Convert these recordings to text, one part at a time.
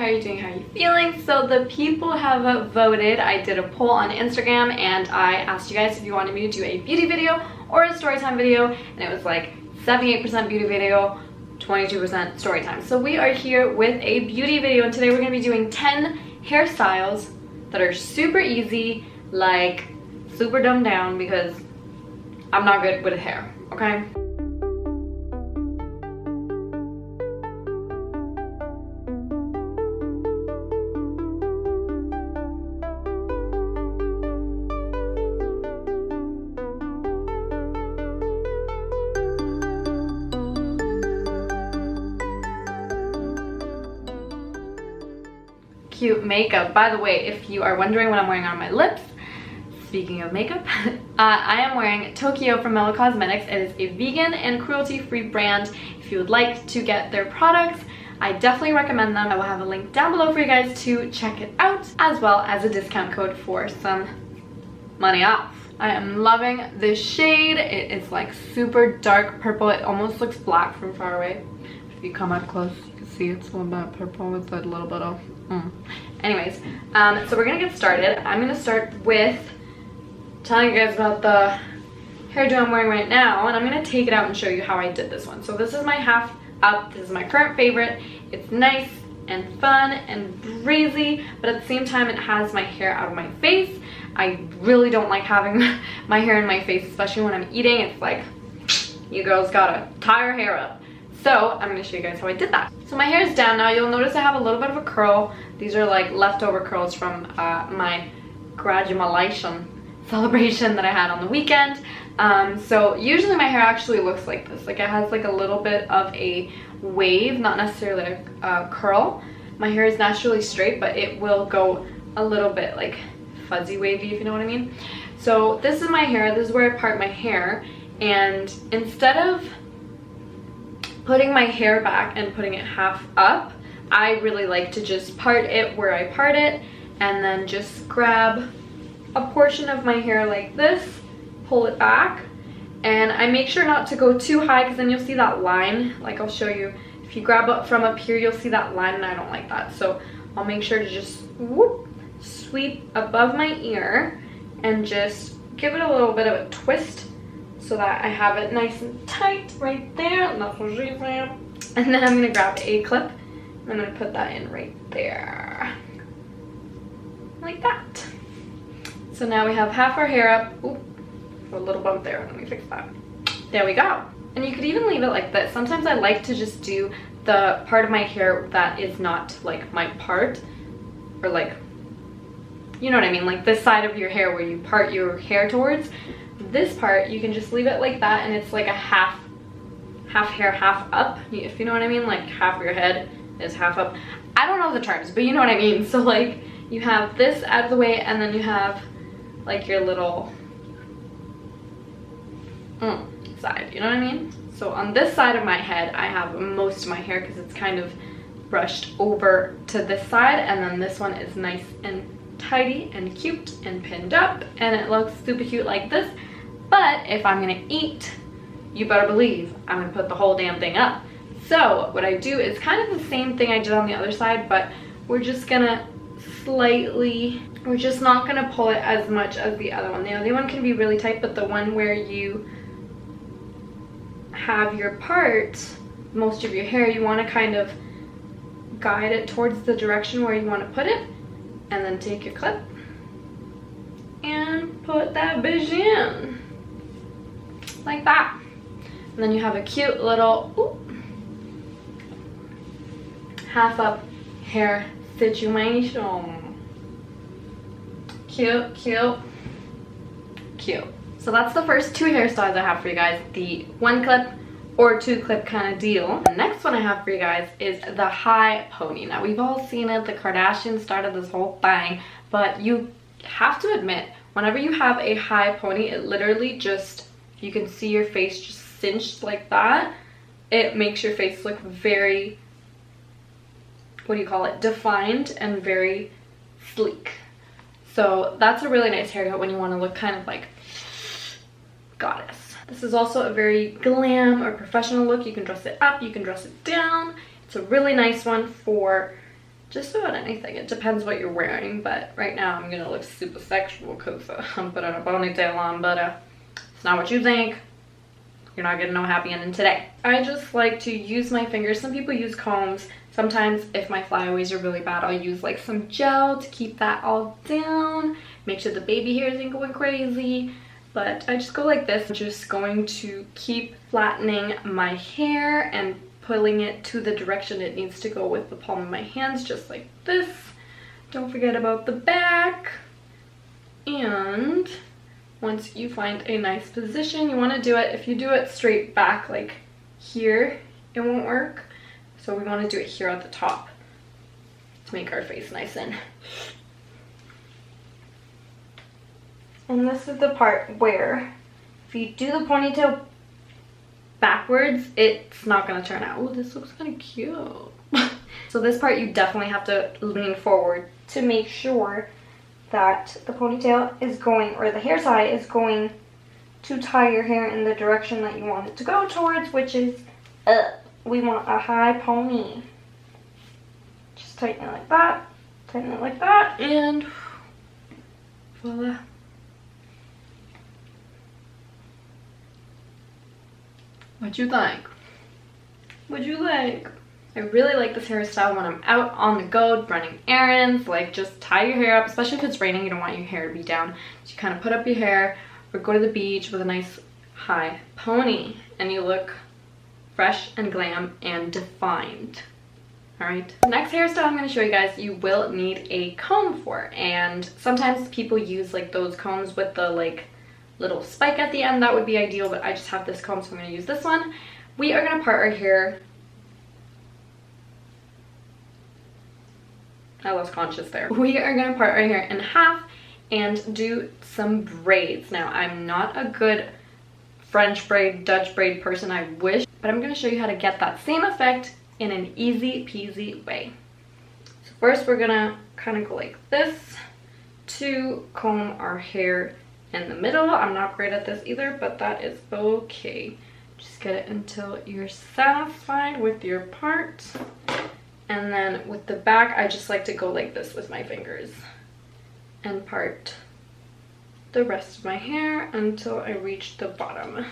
how are you doing? How are you feeling? So the people have voted. I did a poll on Instagram and I asked you guys if you wanted me to do a beauty video or a storytime video, and it was like 78% beauty video, 22% storytime. So we are here with a beauty video, and today we're going to be doing 10 hairstyles that are super easy, like super dumbed down, because I'm not good with hair, okay? Cute makeup. By the way, if you are wondering what I'm wearing on my lips, speaking of makeup, I am wearing Tokyo from Mellow. It is a vegan and cruelty-free brand. If you would like to get their products, I definitely recommend them. I will have a link down below for you guys to check it out, as well as a discount code for some money off. I am loving this shade. It is like super dark purple. It almost looks black from far away. If you come up close, you can see it's a little bit purple with a little bit of Anyways, so we're gonna get started. I'm gonna start with telling you guys about the hairdo I'm wearing right now, and I'm gonna take it out and show you how I did this one. So this is my half up. This is my current favorite. It's nice and fun and breezy, but at the same time it has my hair out of my face. I really don't like having my hair in my face, especially when I'm eating. It's like, you girls gotta tie your hair up. So I'm going to show you guys how I did that. So my hair is down now. You'll notice I have a little bit of a curl. These are like leftover curls from my graduation celebration that I had on the weekend. So usually my hair actually looks like this. Like it has like a little bit of a wave, not necessarily a curl. My hair is naturally straight, but it will go a little bit like fuzzy wavy, if you know what I mean. So this is my hair. This is where I part my hair. And instead of putting my hair back and putting it half up, I really like to just part it where I part it, and then just grab a portion of my hair like this, pull it back, and I make sure not to go too high, because then you'll see that line. Like I'll show you, if you grab up from up here, you'll see that line, and I don't like that. So I'll make sure to just whoop, sweep above my ear and just give it a little bit of a twist, so that I have it nice and tight right there. And then I'm gonna grab a clip and I'm gonna put that in right there. Like that. So now we have half our hair up. Ooh, a little bump there. Let me fix that. There we go. And you could even leave it like this. Sometimes I like to just do the part of my hair that is not like my part, or like, you know what I mean? Like this side of your hair where you part your hair towards. This part, you can just leave it like that, and it's like a half hair, half up, if you know what I mean. Like half of your head is half up. I don't know the terms, but you know what I mean. So like you have this out of the way, and then you have like your little side, you know what I mean? So on this side of my head, I have most of my hair because it's kind of brushed over to this side, and then this one is nice and tidy and cute and pinned up, and it looks super cute like this. But if I'm gonna eat, you better believe I'm gonna put the whole damn thing up. So what I do is kind of the same thing I did on the other side, but we're just gonna we're just not gonna pull it as much as the other one. The other one can be really tight, but the one where you have your part, most of your hair, you wanna kind of guide it towards the direction where you wanna put it, and then take your clip and put that bitch in. Like that. And then you have a cute little half up hair situation. Cute, cute, cute. So that's the first two hairstyles I have for you guys. The one clip or two clip kind of deal. The next one I have for you guys is the high pony. Now we've all seen it. The Kardashians started this whole thing, but you have to admit, whenever you have a high pony, it literally just, you can see your face just cinched like that. It makes your face look very, what do you call it, defined and very sleek. So that's a really nice haircut when you want to look kind of like goddess. This is also a very glam or professional look. You can dress it up, you can dress it down. It's a really nice one for just about anything. It depends what you're wearing, but right now I'm gonna look super sexual because I'm putting a ponytail on, but it's not what you think. You're not getting no happy ending today. I just like to use my fingers. Some people use combs. Sometimes if my flyaways are really bad, I'll use like some gel to keep that all down. Make sure the baby hair isn't going crazy. But I just go like this. I'm just going to keep flattening my hair and pulling it to the direction it needs to go with the palm of my hands, just like this. Don't forget about the back. And once you find a nice position, you want to do it. If you do it straight back like here, it won't work. So we want to do it here at the top to make our face nice and this is the part where if you do the ponytail backwards, it's not going to turn out. Oh, this looks kind of cute. So this part you definitely have to lean forward to make sure that the ponytail is going, or the hair tie is going to tie your hair in the direction that you want it to go towards, which is up. We want a high pony. Just tighten it like that, tighten it like that, and voila. What you think? What you think? I really like this hairstyle when I'm out on the go running errands. Like, just tie your hair up, especially if it's raining. You don't want your hair to be down. So you kind of put up your hair or go to the beach with a nice high pony and you look fresh and glam and defined. Alright, the next hairstyle I'm going to show you guys, you will need a comb for. And sometimes people use like those combs with the like little spike at the end. That would be ideal, but I just have this comb, so I'm going to use this one. We are going to part our hair. I lost conscious there. We are going to part our hair in half and do some braids. Now, I'm not a good French braid, Dutch braid person, I wish, but I'm going to show you how to get that same effect in an easy peasy way. So first we're going to kind of go like this to comb our hair in the middle. I'm not great at this either, but that is okay. Just get it until you're satisfied with your part. And then with the back, I just like to go like this with my fingers and part the rest of my hair until I reach the bottom,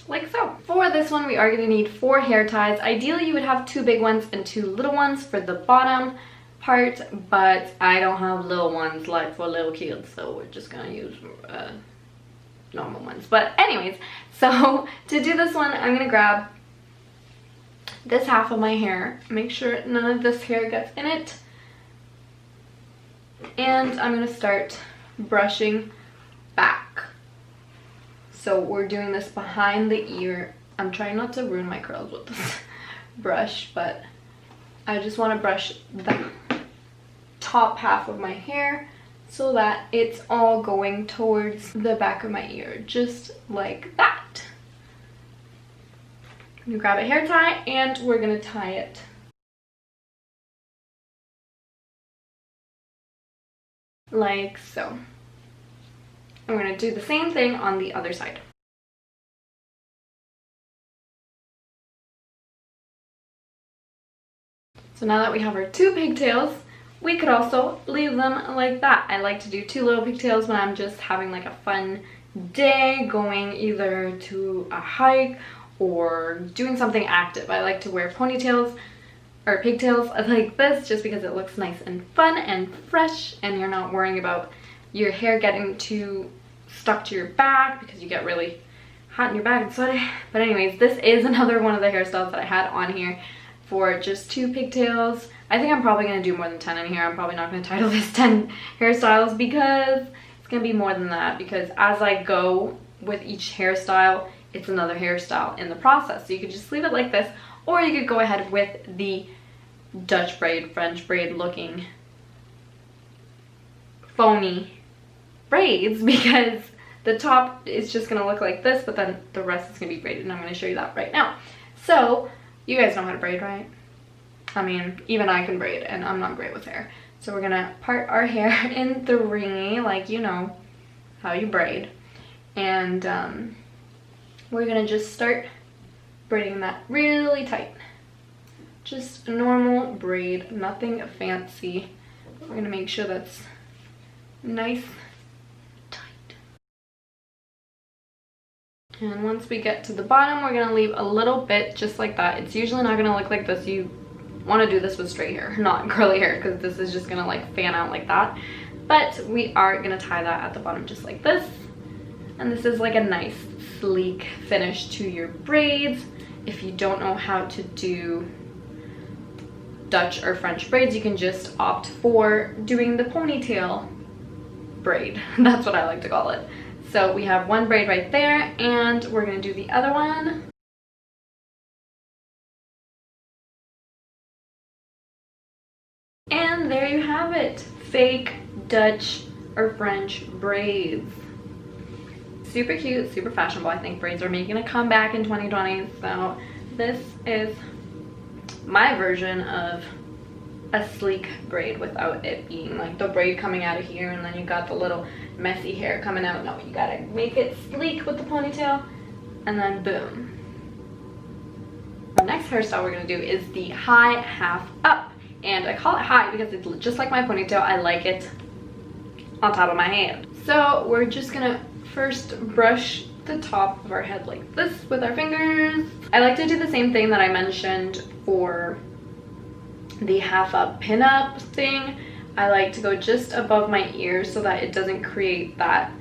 like so. For this one, we are going to need 4 hair ties. Ideally, you would have 2 big ones and 2 little ones for the bottom part, but I don't have little ones like for little kids, so we're just going to use normal ones. But anyways, so to do this one, I'm going to grab this half of my hair, make sure none of this hair gets in it, and I'm going to start brushing back. So we're doing this behind the ear. I'm trying not to ruin my curls with this brush, but I just want to brush the top half of my hair so that it's all going towards the back of my ear, just like that. You grab a hair tie and we're going to tie it like so. I'm going to do the same thing on the other side. So now that we have our 2 pigtails, we could also leave them like that. I like to do 2 little pigtails when I'm just having like a fun day, going either to a hike or doing something active. I like to wear ponytails or pigtails like this just because it looks nice and fun and fresh, and you're not worrying about your hair getting too stuck to your back because you get really hot in your back and sweaty. But anyways, this is another one of the hairstyles that I had on here for just 2 pigtails. I think I'm probably going to do more than 10 in here. I'm probably not going to title this 10 hairstyles because it's going to be more than that, because as I go with each hairstyle, it's another hairstyle in the process. So you could just leave it like this, or you could go ahead with the Dutch braid, French braid looking phony braids, because the top is just going to look like this, but then the rest is going to be braided, and I'm going to show you that right now. So you guys know how to braid, right? I mean, even I can braid, and I'm not great with hair. So we're going to part our hair in 3, like you know how you braid. And we're going to just start braiding that really tight. just a normal braid, nothing fancy. We're gonna make sure that's nice, tight. And once we get to the bottom, we're gonna leave a little bit just like that. It's usually not gonna look like this. You wanna do this with straight hair, not curly hair, because this is just gonna like fan out like that. But we are gonna tie that at the bottom just like this. And this is like a nice sleek finish to your braids. If you don't know how to do Dutch or French braids, you can just opt for doing the ponytail braid. That's what I like to call it. So we have one braid right there, and we're gonna do the other one. And there you have it, fake Dutch or French braids. Super cute, super fashionable. I think braids are making a comeback in 2020, so this is my version of a sleek braid without it being like the braid coming out of here and then you got the little messy hair coming out. No, you gotta make it sleek with the ponytail, and then boom. The next hairstyle we're gonna do is the high half up, and I call it high because it's just like my ponytail. I like it on top of my head. So we're just gonna first brush the top of our head like this with our fingers. I like to do the same thing that I mentioned for the half up pin up thing. I like to go just above my ears so that it doesn't create that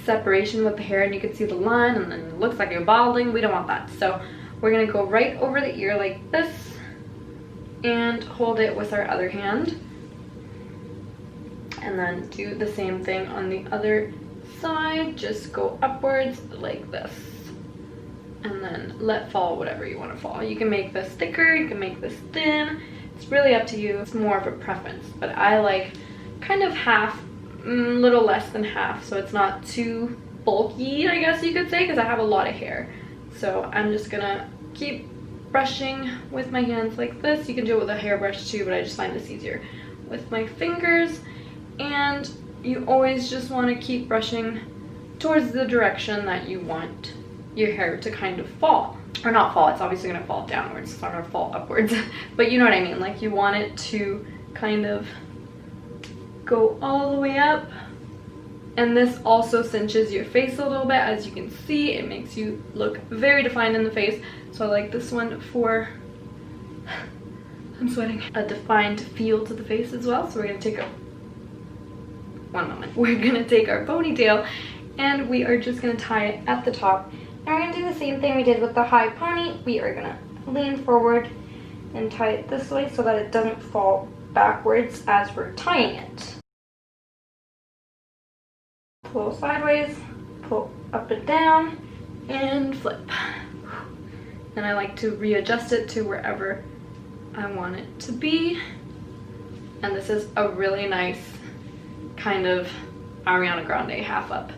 separation with the hair and you can see the line and then it looks like you're balding. We don't want that. So we're gonna go right over the ear like this and hold it with our other hand, and then do the same thing on the other side. Just go upwards like this and then let fall whatever you want to fall. You can make this thicker, you can make this thin. It's really up to you. It's more of a preference, but I like kind of half, little less than half, so it's not too bulky, I guess you could say, because I have a lot of hair. So I'm just gonna keep brushing with my hands like this. You can do it with a hairbrush too, but I just find this easier with my fingers. And you always just want to keep brushing towards the direction that you want your hair to kind of fall. Or not fall, it's obviously going to fall downwards, it's not going to fall upwards. But you know what I mean, like you want it to kind of go all the way up. And this also cinches your face a little bit. As you can see, it makes you look very defined in the face. So I like this one for, I'm sweating, a defined feel to the face as well. So we're going to take a one moment. We're gonna take our ponytail and we are just gonna tie it at the top. And we're gonna do the same thing we did with the high pony. We are gonna lean forward and tie it this way so that it doesn't fall backwards as we're tying it. Pull sideways, pull up and down, and flip. And I like to readjust it to wherever I want it to be. And this is a really nice kind of Ariana Grande half up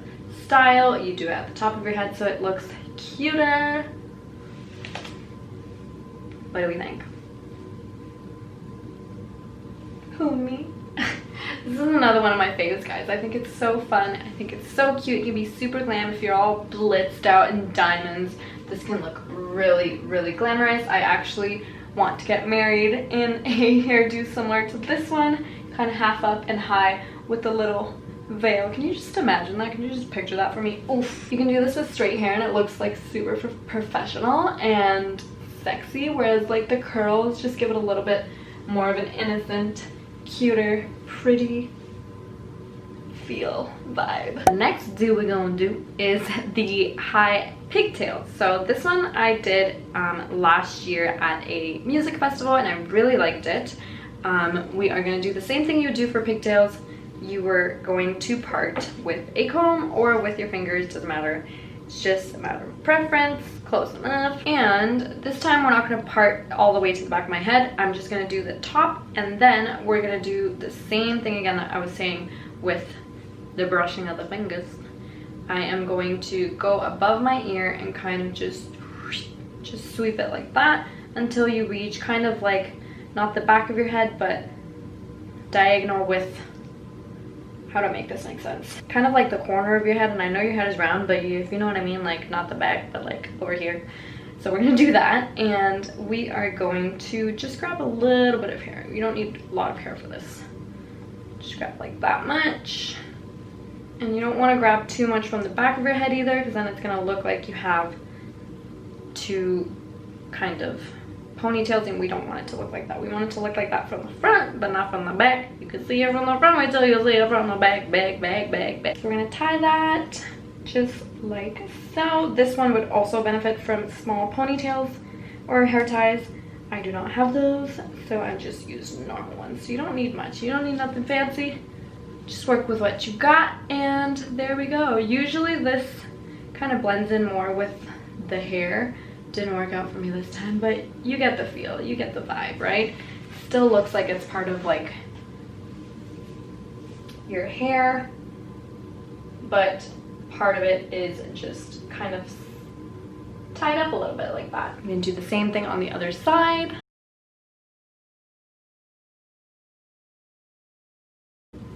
style. You do it at the top of your head so it looks cuter. What do we think? Who, me? This is another one of my faves, guys. I think it's so fun. I think it's so cute. It can be super glam if you're all blitzed out in diamonds. This can look really, really glamorous. I actually want to get married in a hairdo similar to this one, kind of half up and high with a little veil. Can you just imagine that? Can you just picture that for me? Oof. You can do this with straight hair and it looks like super professional and sexy, whereas like the curls just give it a little bit more of an innocent, cuter, pretty feel vibe. The next do we're gonna do is the high pigtails. So this one I did last year at a music festival and I really liked it. We are gonna do the same thing you would do for pigtails. You were going to part with a comb or with your fingers, doesn't matter. It's just a matter of preference, close enough. And this time we're not gonna part all the way to the back of my head. I'm just gonna do the top, and then we're gonna do the same thing again that I was saying with the brushing of the fingers. I am going to go above my ear and kind of just sweep it like that until you reach kind of like, not the back of your head, but diagonal with, how to make this make sense? Kind of like the corner of your head, and I know your head is round, but if you know what I mean, like not the back, but like over here. So we're gonna do that, and we are going to just grab a little bit of hair. You don't need a lot of hair for this. Just grab like that much. And you don't want to grab too much from the back of your head either, because then it's gonna look like you have two kind of ponytails, and we don't want it to look like that. We want it to look like that from the front, but not from the back. You can see it from the front, wait till you see it from the back, back. So we're gonna tie that just like so. This one would also benefit from small ponytails or hair ties. I do not have those, so I just use normal ones. So you don't need much. You don't need nothing fancy. Just work with what you got, and there we go. Usually this kind of blends in more with the hair. Didn't work out for me this time, but you get the feel, you get the vibe, right? Still looks like it's part of like your hair, but part of it is just kind of tied up a little bit like that. I'm gonna do the same thing on the other side.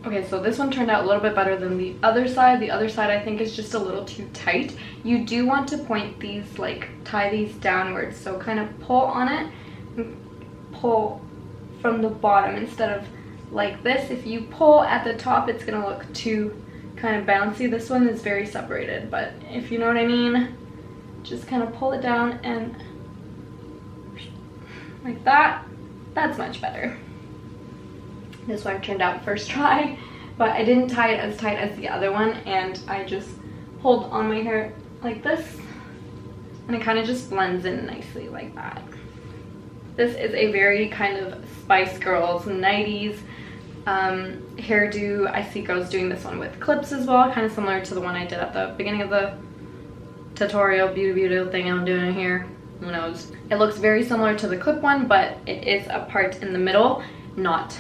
Okay, so this one turned out a little bit better than the other side. The other side I think is just a little too tight. You do want to point these, like tie these downwards. So kind of pull on it and pull from the bottom instead of like this. If you pull at the top, it's gonna look too kind of bouncy. This one is very separated, but if you know what I mean, just kind of pull it down and like that. That's much better. This one turned out first try, but I didn't tie it as tight as the other one, and I just pulled on my hair like this, and it kind of just blends in nicely like that. This is a very kind of Spice Girls 90s hairdo. I see girls doing this one with clips as well, kind of similar to the one I did at the beginning of the tutorial beauty thing I'm doing here. Who knows? It looks very similar to the clip one, but it is a part in the middle, not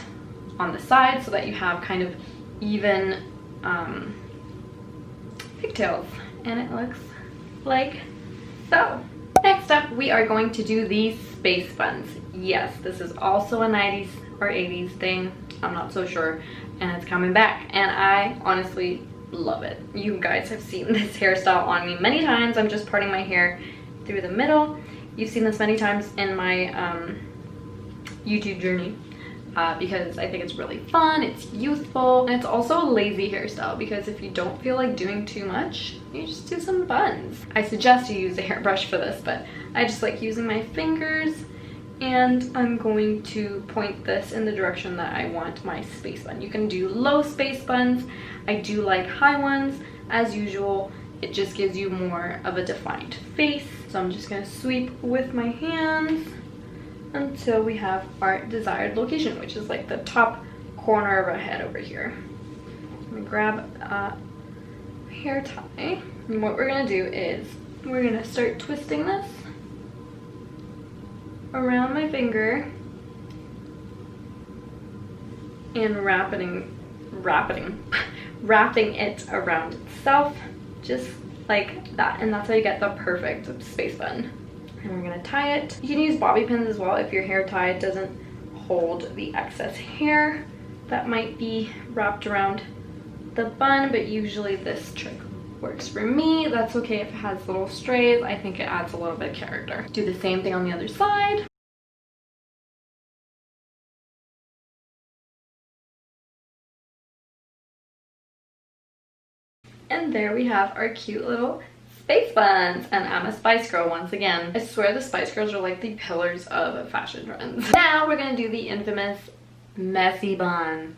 on the side, so that you have kind of even pigtails, and it looks like so. Next up, we are going to do these space buns. Yes, this is also a 90s or 80s thing, I'm not so sure, and it's coming back, and I honestly love it. You guys have seen this hairstyle on me many times. I'm just parting my hair through the middle. You've seen this many times in my YouTube journey. Because I think it's really fun, it's youthful, and it's also a lazy hairstyle, because if you don't feel like doing too much, you just do some buns. I suggest you use a hairbrush for this, but I just like using my fingers, and I'm going to point this in the direction that I want my space bun. You can do low space buns. I do like high ones. As usual, it just gives you more of a defined face. So I'm just gonna sweep with my hands until we have our desired location, which is like the top corner of our head over here. I'm gonna grab a hair tie, and what we're gonna do is we're gonna start twisting this around my finger and wrapping it around itself, just like that, and that's how you get the perfect space bun. And we're gonna tie it. You can use bobby pins as well if your hair tie doesn't hold the excess hair that might be wrapped around the bun, but usually this trick works for me. That's okay if it has little strays. I think it adds a little bit of character. Do the same thing on the other side. And there we have our cute little space buns, and I'm a Spice Girl once again. I swear the Spice Girls are like the pillars of fashion trends. Now we're gonna do the infamous messy bun.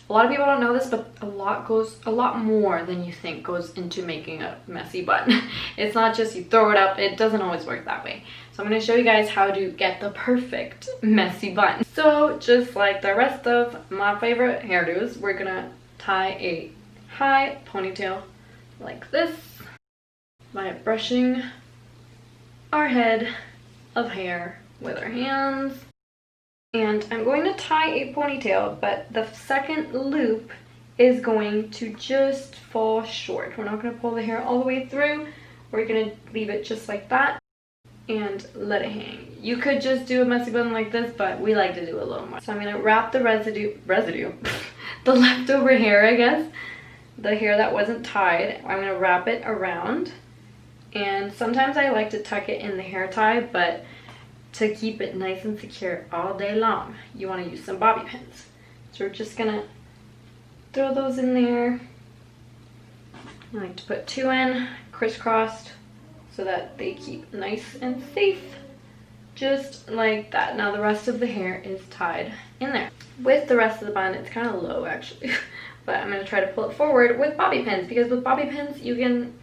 A lot of people don't know this, but a lot more than you think goes into making a messy bun. It's not just you throw it up. It doesn't always work that way. So I'm gonna show you guys how to get the perfect messy bun. So just like the rest of my favorite hairdos, we're gonna tie a high ponytail like this by brushing our head of hair with our hands. And I'm going to tie a ponytail, but the second loop is going to just fall short. We're not going to pull the hair all the way through. We're going to leave it just like that and let it hang. You could just do a messy bun like this, but we like to do a little more. So I'm going to wrap the residue, the leftover hair, I guess, the hair that wasn't tied. I'm going to wrap it around And sometimes I like to tuck it in the hair tie, but to keep it nice and secure all day long, you want to use some bobby pins. So we're just gonna throw those in there. I like to put 2 in, crisscrossed, so that they keep nice and safe. Just like that. Now the rest of the hair is tied in there. With the rest of the bun, it's kind of low actually, but I'm going to try to pull it forward with bobby pins, because with bobby pins you can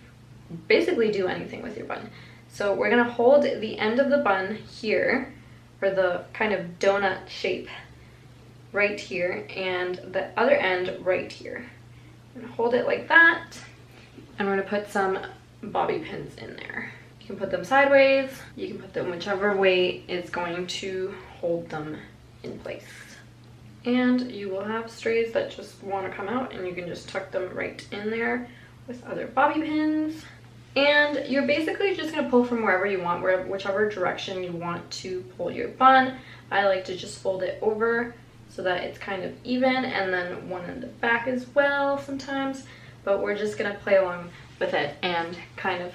basically do anything with your bun. So we're going to hold the end of the bun here, or the kind of donut shape right here, and the other end right here. I'm going to hold it like that, and we're going to put some bobby pins in there. You can put them sideways, you can put them whichever way is going to hold them in place. And you will have strays that just want to come out, and you can just tuck them right in there with other bobby pins. And you're basically just going to pull from wherever you want, whichever direction you want to pull your bun. I like to just fold it over so that it's kind of even, and then one in the back as well sometimes. But we're just going to play along with it and kind of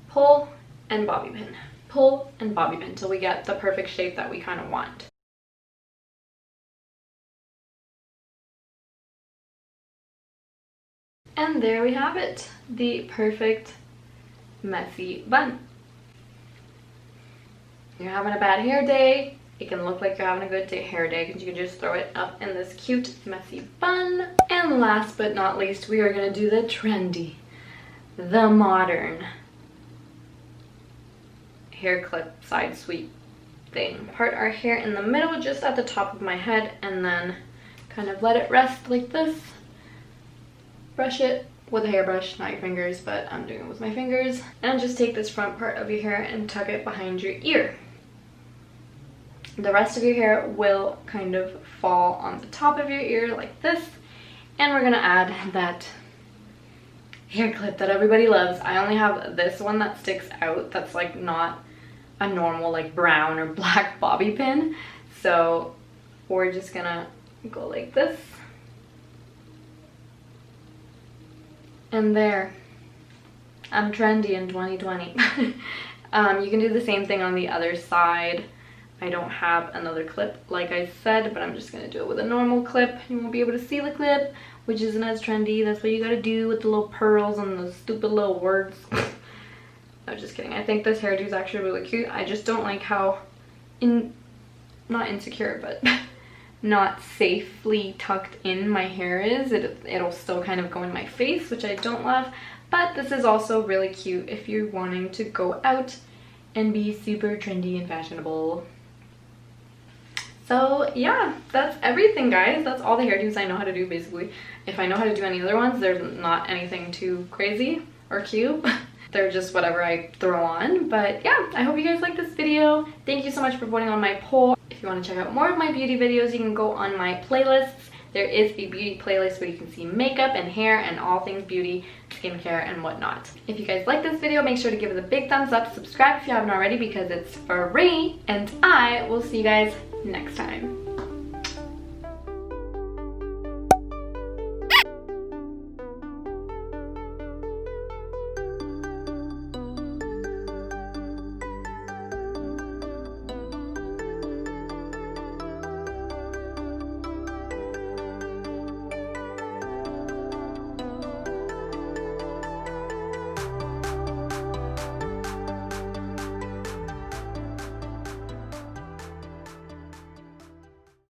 pull and bobby pin, pull and bobby pin till we get the perfect shape that we kind of want. And there we have it, the perfect messy bun. You're having a bad hair day, it can look like you're having a good hair day because you can just throw it up in this cute messy bun. And last but not least, we are going to do the trendy, the modern hair clip side sweep thing. Part our hair in the middle just at the top of my head, and then kind of let it rest like this. Brush it with a hairbrush, not your fingers, but I'm doing it with my fingers. And just take this front part of your hair and tuck it behind your ear. The rest of your hair will kind of fall on the top of your ear like this. And we're gonna add that hair clip that everybody loves. I only have this one that sticks out, that's like not a normal like brown or black bobby pin. So we're just gonna go like this. And there, I'm trendy in 2020. You can do the same thing on the other side. I don't have another clip like I said, but I'm just gonna do it with a normal clip. You won't be able to see the clip, which isn't as trendy. That's what you gotta do with the little pearls and the stupid little words. No, just kidding. I think this hairdo is actually really cute. I just don't like how not insecure, but not safely tucked in my hair is. It'll still kind of go in my face, which I don't love. But this is also really cute if you're wanting to go out and be super trendy and fashionable. So yeah, that's everything, guys. That's all the hairdos I know how to do, basically. If I know how to do any other ones, there's not anything too crazy or cute. They're just whatever I throw on. But yeah, I hope you guys like this video. Thank you so much for voting on my poll. If you want to check out more of my beauty videos, you can go on my playlists. There is a beauty playlist where you can see makeup and hair and all things beauty, skincare, and whatnot. If you guys like this video, make sure to give it a big thumbs up. Subscribe if you haven't already because it's free. And I will see you guys next time.